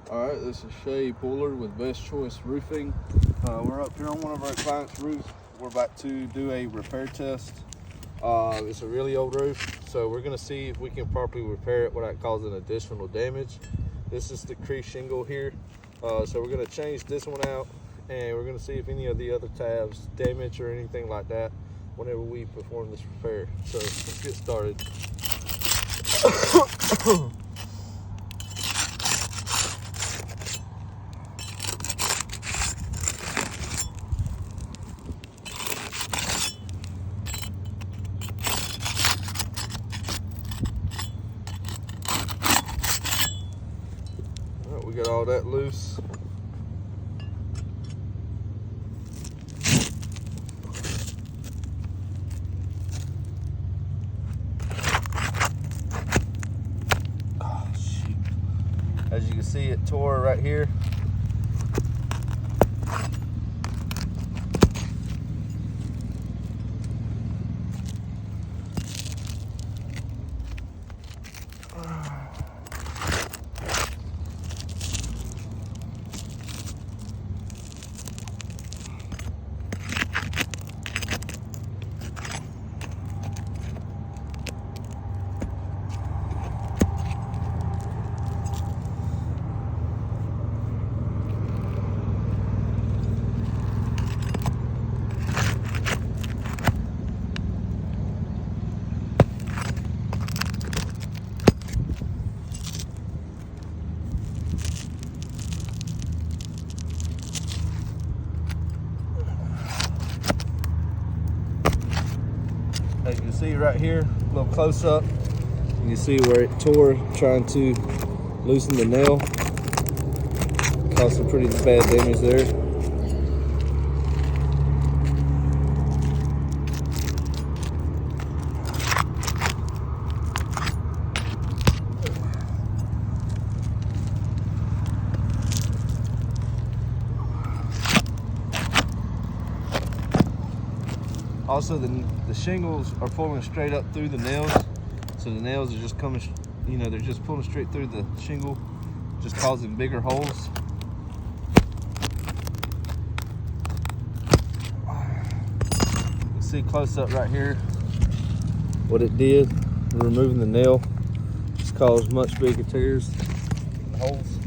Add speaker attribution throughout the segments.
Speaker 1: Alright, this is Shay Buller with Best Choice Roofing. We're up here on one of our clients' roofs. We're about to do a repair test. It's a really old roof, so we're going to see if we can properly repair it without causing additional damage. This is the crease shingle here, so we're going to change this one out, and we're going to see if any of the other tabs damage or anything like that whenever we perform this repair. So let's get started. We got all that loose. Oh, shoot. As you can see, it tore right here. As you can see right here, a little close up, you can see where it tore trying to loosen the nail. Caused some pretty bad damage there. Also, the shingles are pulling straight up through the nails, so the nails are just coming, they're just pulling straight through the shingle, just causing bigger holes. You can see close up right here what it did, removing the nail, just caused much bigger tears and holes.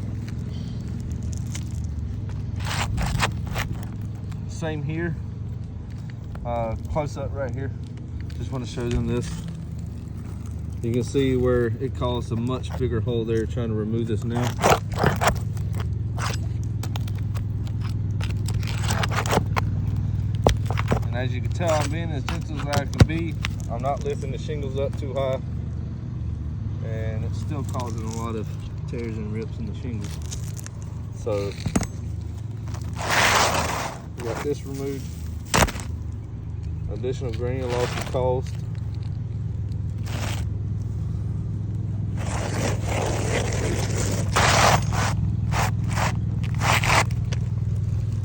Speaker 1: Same here. Close up right here, just want to show them this. You can see where it caused a much bigger hole there trying to remove this nail. And as you can tell, I'm being as gentle as I can be. I'm not lifting the shingles up too high, and it's still causing a lot of tears and rips in the shingles. So we got this removed. Additional granular loss is caused.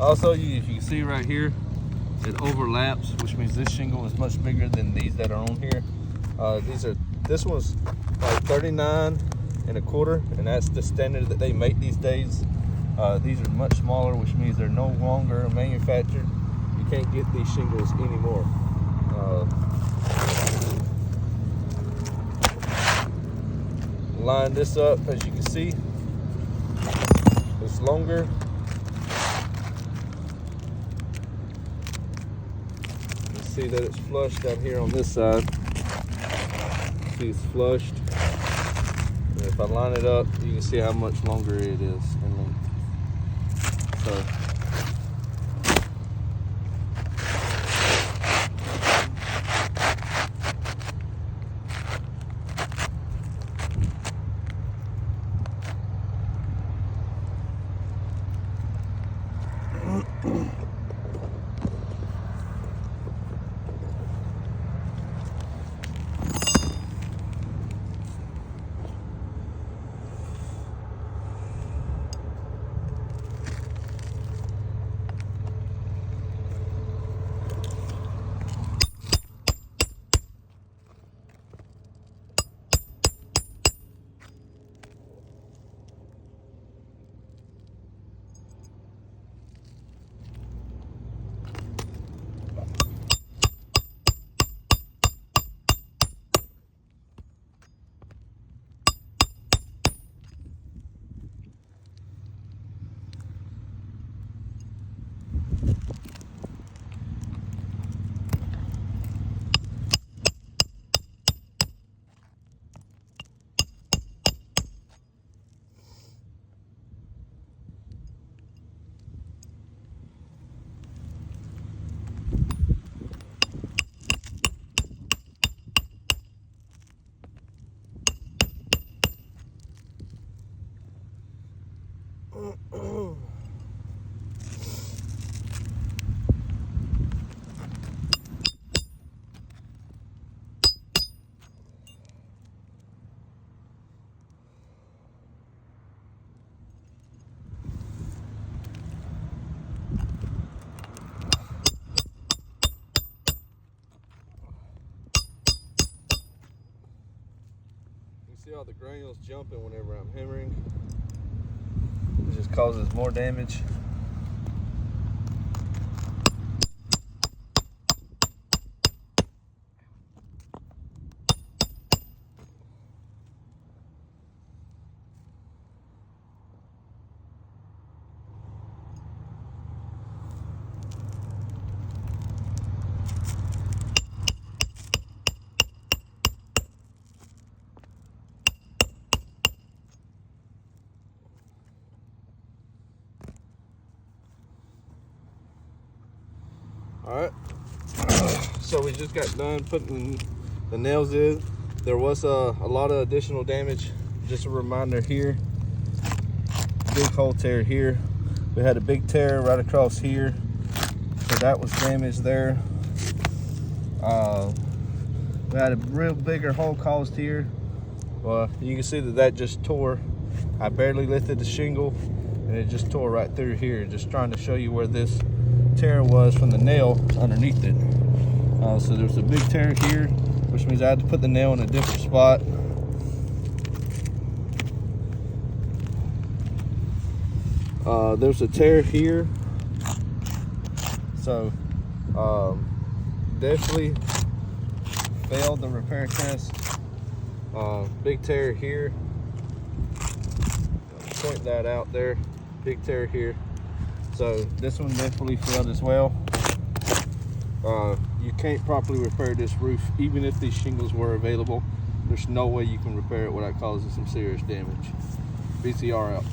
Speaker 1: Also, you can see right here, it overlaps, which means this shingle is much bigger than these that are on here. This one's like 39 1/4, and that's the standard that they make these days. These are much smaller, which means they're no longer manufactured. You can't get these shingles anymore. Line this up, as you can see, it's longer. You can see that it's flush down here on this side. See, it's flushed. And if I line it up, you can see how much longer it is in length. So See all the granules jumping whenever I'm hammering. It just causes more damage. All right, so we just got done putting the nails in. There was a lot of additional damage. Just a reminder here, big hole tear here. We had a big tear right across here, so that was damaged there. We had a real bigger hole caused here. Well, you can see that just tore. I barely lifted the shingle and it just tore right through here. Just trying to show you where this tear was from the nail underneath it. So there's a big tear here, which means I had to put the nail in a different spot. There's a tear here, so definitely failed the repair test. Big tear here, point that out there, big tear here. So this one definitely failed as well. You can't properly repair this roof, even if these shingles were available. There's no way you can repair it without causing some serious damage. VCR out.